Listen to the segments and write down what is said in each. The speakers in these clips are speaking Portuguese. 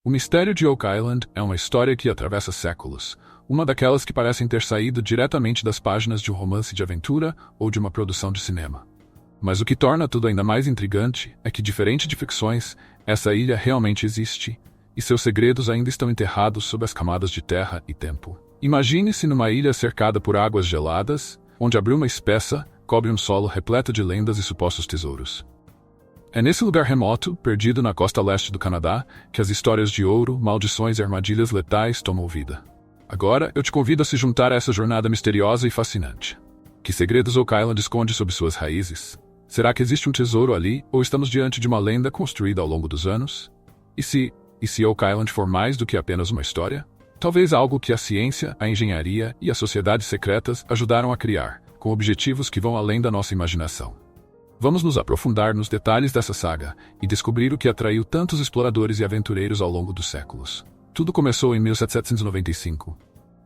O mistério de Oak Island é uma história que atravessa séculos, uma daquelas que parecem ter saído diretamente das páginas de um romance de aventura ou de uma produção de cinema. Mas o que torna tudo ainda mais intrigante é que, diferente de ficções, essa ilha realmente existe, e seus segredos ainda estão enterrados sob as camadas de terra e tempo. Imagine-se numa ilha cercada por águas geladas, onde a bruma espessa cobre um solo repleto de lendas e supostos tesouros. É nesse lugar remoto, perdido na costa leste do Canadá, que as histórias de ouro, maldições e armadilhas letais tomam vida. Agora, eu te convido a se juntar a essa jornada misteriosa e fascinante. Que segredos Oak Island esconde sob suas raízes? Será que existe um tesouro ali, ou estamos diante de uma lenda construída ao longo dos anos? E se Oak Island for mais do que apenas uma história? Talvez algo que a ciência, a engenharia e as sociedades secretas ajudaram a criar, com objetivos que vão além da nossa imaginação. Vamos nos aprofundar nos detalhes dessa saga e descobrir o que atraiu tantos exploradores e aventureiros ao longo dos séculos. Tudo começou em 1795.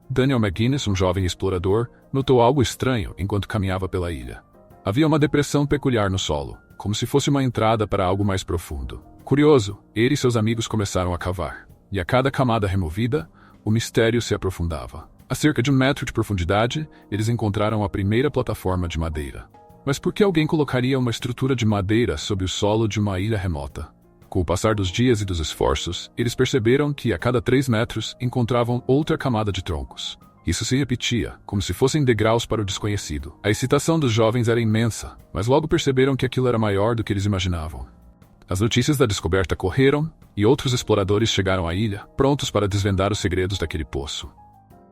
Daniel McGuinness, um jovem explorador, notou algo estranho enquanto caminhava pela ilha. Havia uma depressão peculiar no solo, como se fosse uma entrada para algo mais profundo. Curioso, ele e seus amigos começaram a cavar, e a cada camada removida, o mistério se aprofundava. A cerca de 1 metro de profundidade, eles encontraram a primeira plataforma de madeira. Mas por que alguém colocaria uma estrutura de madeira sob o solo de uma ilha remota? Com o passar dos dias e dos esforços, eles perceberam que a cada 3 metros encontravam outra camada de troncos. Isso se repetia, como se fossem degraus para o desconhecido. A excitação dos jovens era imensa, mas logo perceberam que aquilo era maior do que eles imaginavam. As notícias da descoberta correram, e outros exploradores chegaram à ilha, prontos para desvendar os segredos daquele poço.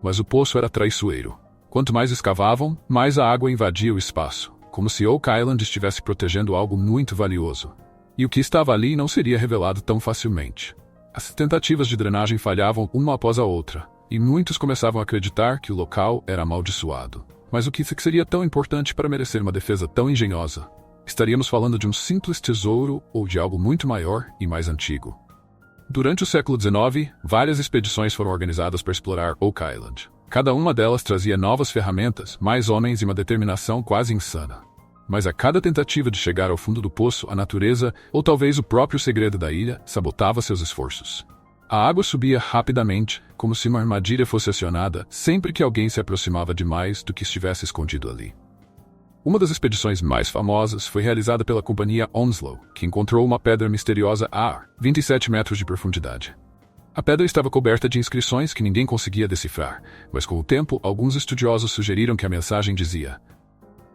Mas o poço era traiçoeiro. Quanto mais escavavam, mais a água invadia o espaço, como se Oak Island estivesse protegendo algo muito valioso. E o que estava ali não seria revelado tão facilmente. As tentativas de drenagem falhavam uma após a outra, e muitos começavam a acreditar que o local era amaldiçoado. Mas o que seria tão importante para merecer uma defesa tão engenhosa? Estaríamos falando de um simples tesouro ou de algo muito maior e mais antigo? Durante o século XIX, várias expedições foram organizadas para explorar Oak Island. Cada uma delas trazia novas ferramentas, mais homens e uma determinação quase insana. Mas a cada tentativa de chegar ao fundo do poço, a natureza, ou talvez o próprio segredo da ilha, sabotava seus esforços. A água subia rapidamente, como se uma armadilha fosse acionada sempre que alguém se aproximava demais do que estivesse escondido ali. Uma das expedições mais famosas foi realizada pela companhia Onslow, que encontrou uma pedra misteriosa a 27 metros de profundidade. A pedra estava coberta de inscrições que ninguém conseguia decifrar, mas com o tempo, alguns estudiosos sugeriram que a mensagem dizia: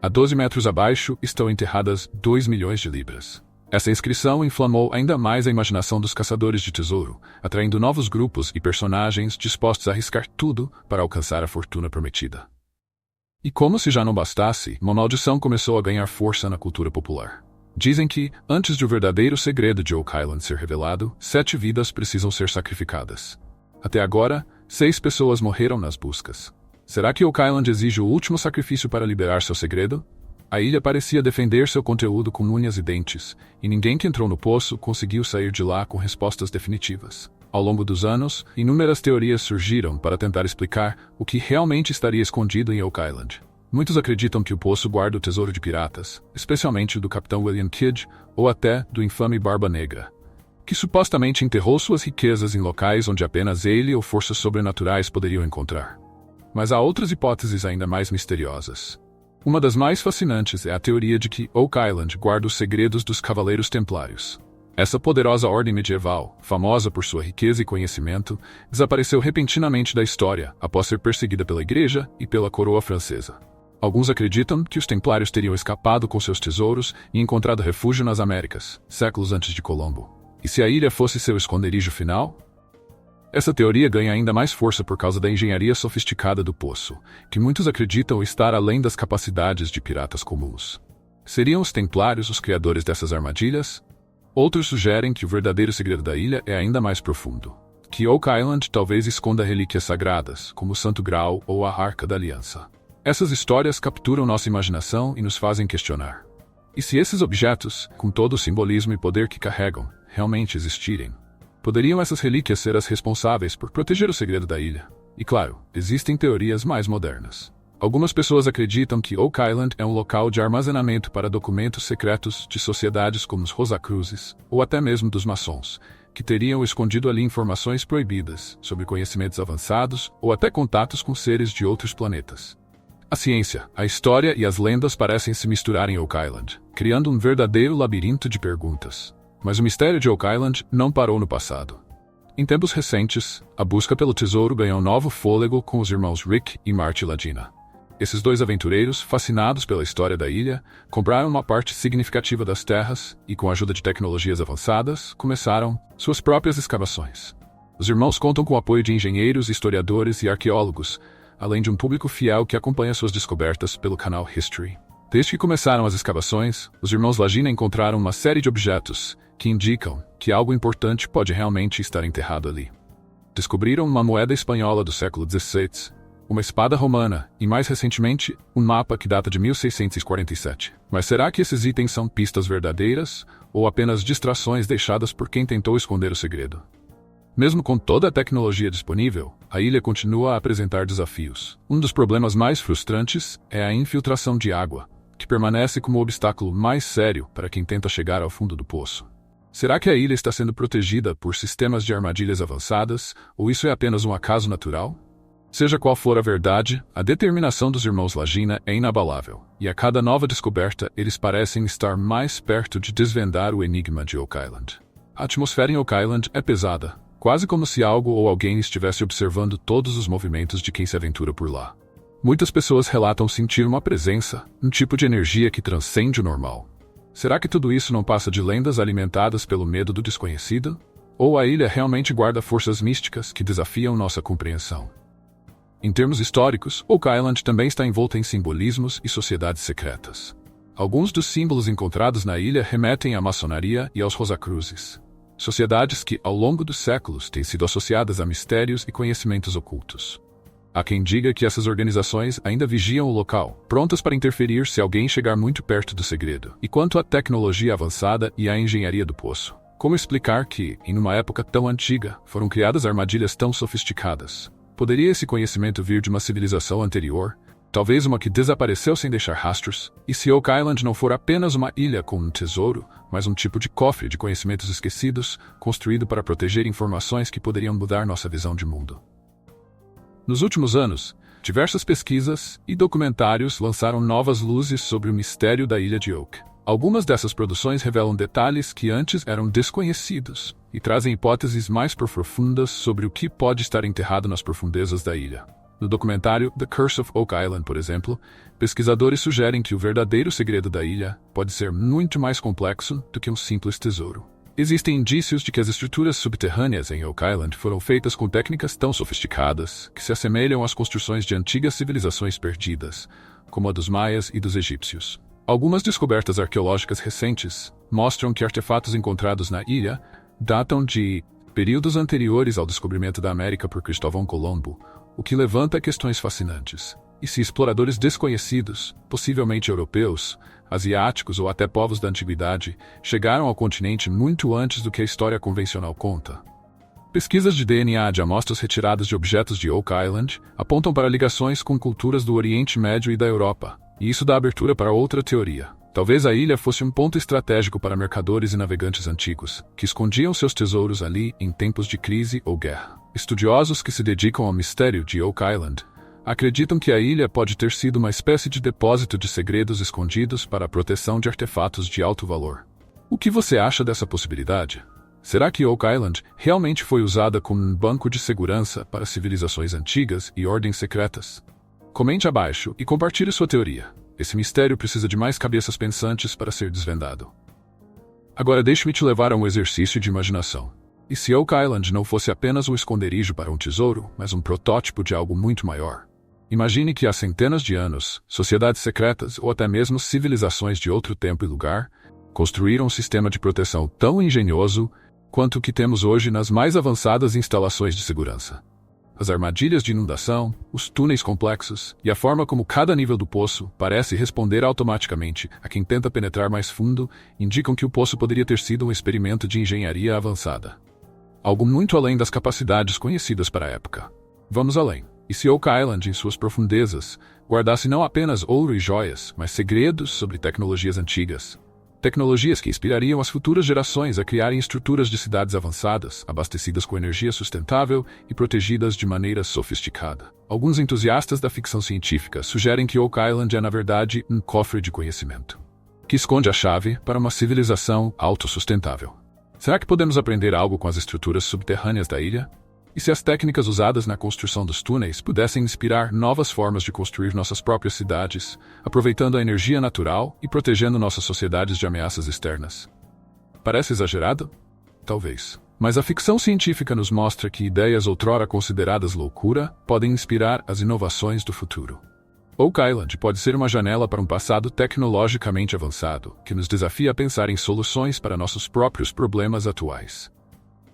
a 12 metros abaixo estão enterradas 2 milhões de libras. Essa inscrição inflamou ainda mais a imaginação dos caçadores de tesouro, atraindo novos grupos e personagens dispostos a arriscar tudo para alcançar a fortuna prometida. E como se já não bastasse, uma maldição começou a ganhar força na cultura popular. Dizem que, antes de o verdadeiro segredo de Oak Island ser revelado, 7 vidas precisam ser sacrificadas. Até agora, 6 pessoas morreram nas buscas. Será que Oak Island exige o último sacrifício para liberar seu segredo? A ilha parecia defender seu conteúdo com unhas e dentes, e ninguém que entrou no poço conseguiu sair de lá com respostas definitivas. Ao longo dos anos, inúmeras teorias surgiram para tentar explicar o que realmente estaria escondido em Oak Island. Muitos acreditam que o poço guarda o tesouro de piratas, especialmente do capitão William Kidd, ou até do infame Barba Negra, que supostamente enterrou suas riquezas em locais onde apenas ele ou forças sobrenaturais poderiam encontrar. Mas há outras hipóteses ainda mais misteriosas. Uma das mais fascinantes é a teoria de que Oak Island guarda os segredos dos Cavaleiros Templários. Essa poderosa ordem medieval, famosa por sua riqueza e conhecimento, desapareceu repentinamente da história após ser perseguida pela Igreja e pela coroa francesa. Alguns acreditam que os Templários teriam escapado com seus tesouros e encontrado refúgio nas Américas, séculos antes de Colombo. E se a ilha fosse seu esconderijo final? Essa teoria ganha ainda mais força por causa da engenharia sofisticada do poço, que muitos acreditam estar além das capacidades de piratas comuns. Seriam os Templários os criadores dessas armadilhas? Outros sugerem que o verdadeiro segredo da ilha é ainda mais profundo. Que Oak Island talvez esconda relíquias sagradas, como o Santo Graal ou a Arca da Aliança. Essas histórias capturam nossa imaginação e nos fazem questionar. E se esses objetos, com todo o simbolismo e poder que carregam, realmente existirem? Poderiam essas relíquias ser as responsáveis por proteger o segredo da ilha? E claro, existem teorias mais modernas. Algumas pessoas acreditam que Oak Island é um local de armazenamento para documentos secretos de sociedades como os Rosacruzes, ou até mesmo dos maçons, que teriam escondido ali informações proibidas sobre conhecimentos avançados ou até contatos com seres de outros planetas. A ciência, a história e as lendas parecem se misturar em Oak Island, criando um verdadeiro labirinto de perguntas. Mas o mistério de Oak Island não parou no passado. Em tempos recentes, a busca pelo tesouro ganhou novo fôlego com os irmãos Rick e Marty Ladina. Esses dois aventureiros, fascinados pela história da ilha, compraram uma parte significativa das terras e, com a ajuda de tecnologias avançadas, começaram suas próprias escavações. Os irmãos contam com o apoio de engenheiros, historiadores e arqueólogos, além de um público fiel que acompanha suas descobertas pelo canal History. Desde que começaram as escavações, os irmãos Ladina encontraram uma série de objetos que indicam que algo importante pode realmente estar enterrado ali. Descobriram uma moeda espanhola do século XVI, uma espada romana e, mais recentemente, um mapa que data de 1647. Mas será que esses itens são pistas verdadeiras ou apenas distrações deixadas por quem tentou esconder o segredo? Mesmo com toda a tecnologia disponível, a ilha continua a apresentar desafios. Um dos problemas mais frustrantes é a infiltração de água, que permanece como o obstáculo mais sério para quem tenta chegar ao fundo do poço. Será que a ilha está sendo protegida por sistemas de armadilhas avançadas, ou isso é apenas um acaso natural? Seja qual for a verdade, a determinação dos irmãos Ladina é inabalável, e a cada nova descoberta eles parecem estar mais perto de desvendar o enigma de Oak Island. A atmosfera em Oak Island é pesada, quase como se algo ou alguém estivesse observando todos os movimentos de quem se aventura por lá. Muitas pessoas relatam sentir uma presença, um tipo de energia que transcende o normal. Será que tudo isso não passa de lendas alimentadas pelo medo do desconhecido? Ou a ilha realmente guarda forças místicas que desafiam nossa compreensão? Em termos históricos, Oak Island também está envolta em simbolismos e sociedades secretas. Alguns dos símbolos encontrados na ilha remetem à maçonaria e aos Rosacruzes, sociedades que, ao longo dos séculos, têm sido associadas a mistérios e conhecimentos ocultos. Há quem diga que essas organizações ainda vigiam o local, prontas para interferir se alguém chegar muito perto do segredo. E quanto à tecnologia avançada e à engenharia do poço, como explicar que, em uma época tão antiga, foram criadas armadilhas tão sofisticadas? Poderia esse conhecimento vir de uma civilização anterior, talvez uma que desapareceu sem deixar rastros? E se Oak Island não for apenas uma ilha com um tesouro, mas um tipo de cofre de conhecimentos esquecidos, construído para proteger informações que poderiam mudar nossa visão de mundo? Nos últimos anos, diversas pesquisas e documentários lançaram novas luzes sobre o mistério da ilha de Oak. Algumas dessas produções revelam detalhes que antes eram desconhecidos e trazem hipóteses mais profundas sobre o que pode estar enterrado nas profundezas da ilha. No documentário The Curse of Oak Island, por exemplo, pesquisadores sugerem que o verdadeiro segredo da ilha pode ser muito mais complexo do que um simples tesouro. Existem indícios de que as estruturas subterrâneas em Oak Island foram feitas com técnicas tão sofisticadas que se assemelham às construções de antigas civilizações perdidas, como a dos maias e dos egípcios. Algumas descobertas arqueológicas recentes mostram que artefatos encontrados na ilha datam de períodos anteriores ao descobrimento da América por Cristóvão Colombo, o que levanta questões fascinantes. E se exploradores desconhecidos, possivelmente europeus, asiáticos ou até povos da antiguidade, chegaram ao continente muito antes do que a história convencional conta? Pesquisas de DNA de amostras retiradas de objetos de Oak Island apontam para ligações com culturas do Oriente Médio e da Europa, e isso dá abertura para outra teoria. Talvez a ilha fosse um ponto estratégico para mercadores e navegantes antigos, que escondiam seus tesouros ali em tempos de crise ou guerra. Estudiosos que se dedicam ao mistério de Oak Island acreditam que a ilha pode ter sido uma espécie de depósito de segredos escondidos para a proteção de artefatos de alto valor. O que você acha dessa possibilidade? Será que Oak Island realmente foi usada como um banco de segurança para civilizações antigas e ordens secretas? Comente abaixo e compartilhe sua teoria. Esse mistério precisa de mais cabeças pensantes para ser desvendado. Agora deixe-me te levar a um exercício de imaginação. E se Oak Island não fosse apenas um esconderijo para um tesouro, mas um protótipo de algo muito maior? Imagine que há centenas de anos, sociedades secretas ou até mesmo civilizações de outro tempo e lugar construíram um sistema de proteção tão engenhoso quanto o que temos hoje nas mais avançadas instalações de segurança. As armadilhas de inundação, os túneis complexos e a forma como cada nível do poço parece responder automaticamente a quem tenta penetrar mais fundo indicam que o poço poderia ter sido um experimento de engenharia avançada. Algo muito além das capacidades conhecidas para a época. Vamos além. E se Oak Island, em suas profundezas, guardasse não apenas ouro e joias, mas segredos sobre tecnologias antigas? Tecnologias que inspirariam as futuras gerações a criarem estruturas de cidades avançadas, abastecidas com energia sustentável e protegidas de maneira sofisticada. Alguns entusiastas da ficção científica sugerem que Oak Island é, na verdade, um cofre de conhecimento, que esconde a chave para uma civilização autossustentável. Será que podemos aprender algo com as estruturas subterrâneas da ilha? E se as técnicas usadas na construção dos túneis pudessem inspirar novas formas de construir nossas próprias cidades, aproveitando a energia natural e protegendo nossas sociedades de ameaças externas? Parece exagerado? Talvez. Mas a ficção científica nos mostra que ideias outrora consideradas loucura podem inspirar as inovações do futuro. Oak Island pode ser uma janela para um passado tecnologicamente avançado, que nos desafia a pensar em soluções para nossos próprios problemas atuais.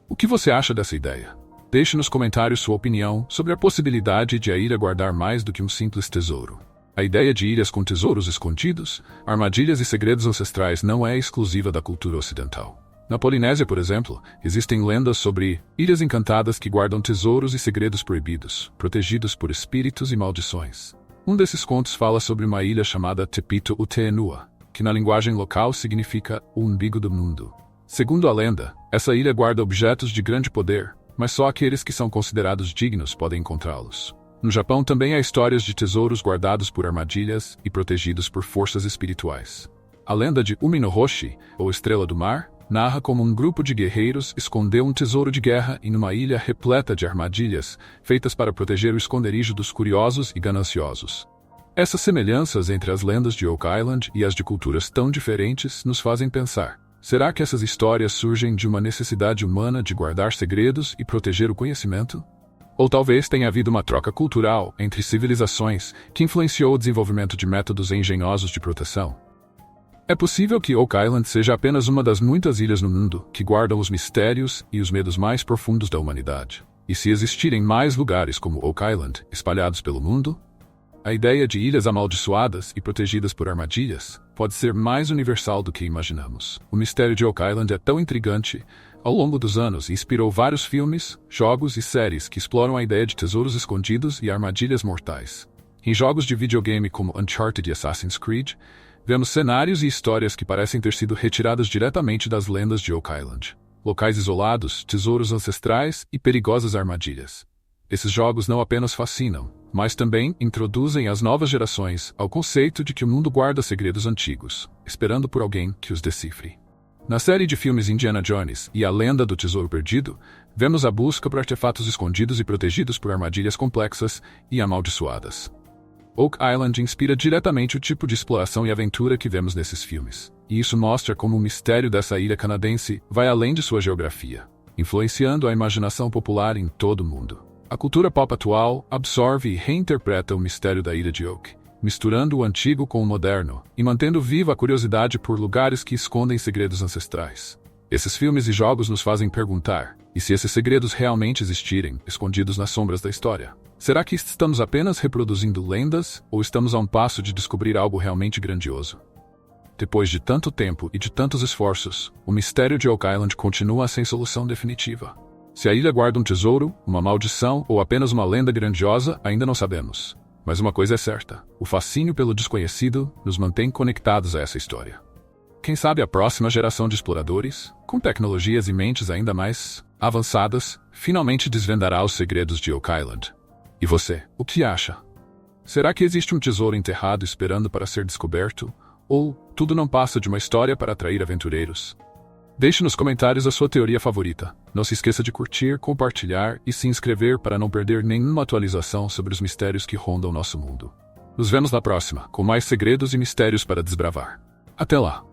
O que você acha dessa ideia? Deixe nos comentários sua opinião sobre a possibilidade de a ilha guardar mais do que um simples tesouro. A ideia de ilhas com tesouros escondidos, armadilhas e segredos ancestrais não é exclusiva da cultura ocidental. Na Polinésia, por exemplo, existem lendas sobre ilhas encantadas que guardam tesouros e segredos proibidos, protegidos por espíritos e maldições. Um desses contos fala sobre uma ilha chamada Te Pito Uteenua, que na linguagem local significa o umbigo do mundo. Segundo a lenda, essa ilha guarda objetos de grande poder, mas só aqueles que são considerados dignos podem encontrá-los. No Japão também há histórias de tesouros guardados por armadilhas e protegidos por forças espirituais. A lenda de Umi no Hoshi, ou Estrela do Mar, narra como um grupo de guerreiros escondeu um tesouro de guerra em uma ilha repleta de armadilhas, feitas para proteger o esconderijo dos curiosos e gananciosos. Essas semelhanças entre as lendas de Oak Island e as de culturas tão diferentes nos fazem pensar: será que essas histórias surgem de uma necessidade humana de guardar segredos e proteger o conhecimento? Ou talvez tenha havido uma troca cultural entre civilizações que influenciou o desenvolvimento de métodos engenhosos de proteção? É possível que Oak Island seja apenas uma das muitas ilhas no mundo que guardam os mistérios e os medos mais profundos da humanidade. E se existirem mais lugares como Oak Island espalhados pelo mundo, a ideia de ilhas amaldiçoadas e protegidas por armadilhas pode ser mais universal do que imaginamos. O mistério de Oak Island é tão intrigante ao longo dos anos e inspirou vários filmes, jogos e séries que exploram a ideia de tesouros escondidos e armadilhas mortais. Em jogos de videogame como Uncharted e Assassin's Creed, vemos cenários e histórias que parecem ter sido retiradas diretamente das lendas de Oak Island. Locais isolados, tesouros ancestrais e perigosas armadilhas. Esses jogos não apenas fascinam, mas também introduzem as novas gerações ao conceito de que o mundo guarda segredos antigos, esperando por alguém que os decifre. Na série de filmes Indiana Jones e a Lenda do Tesouro Perdido, vemos a busca por artefatos escondidos e protegidos por armadilhas complexas e amaldiçoadas. Oak Island inspira diretamente o tipo de exploração e aventura que vemos nesses filmes, e isso mostra como o mistério dessa ilha canadense vai além de sua geografia, influenciando a imaginação popular em todo o mundo. A cultura pop atual absorve e reinterpreta o mistério da ilha de Oak, misturando o antigo com o moderno e mantendo viva a curiosidade por lugares que escondem segredos ancestrais. Esses filmes e jogos nos fazem perguntar: e se esses segredos realmente existirem, escondidos nas sombras da história? Será que estamos apenas reproduzindo lendas ou estamos a um passo de descobrir algo realmente grandioso? Depois de tanto tempo e de tantos esforços, o mistério de Oak Island continua sem solução definitiva. Se a ilha guarda um tesouro, uma maldição ou apenas uma lenda grandiosa, ainda não sabemos. Mas uma coisa é certa: o fascínio pelo desconhecido nos mantém conectados a essa história. Quem sabe a próxima geração de exploradores, com tecnologias e mentes ainda mais avançadas, finalmente desvendará os segredos de Oak Island. E você, o que acha? Será que existe um tesouro enterrado esperando para ser descoberto? Ou tudo não passa de uma história para atrair aventureiros? Deixe nos comentários a sua teoria favorita. Não se esqueça de curtir, compartilhar e se inscrever para não perder nenhuma atualização sobre os mistérios que rondam nosso mundo. Nos vemos na próxima, com mais segredos e mistérios para desbravar. Até lá!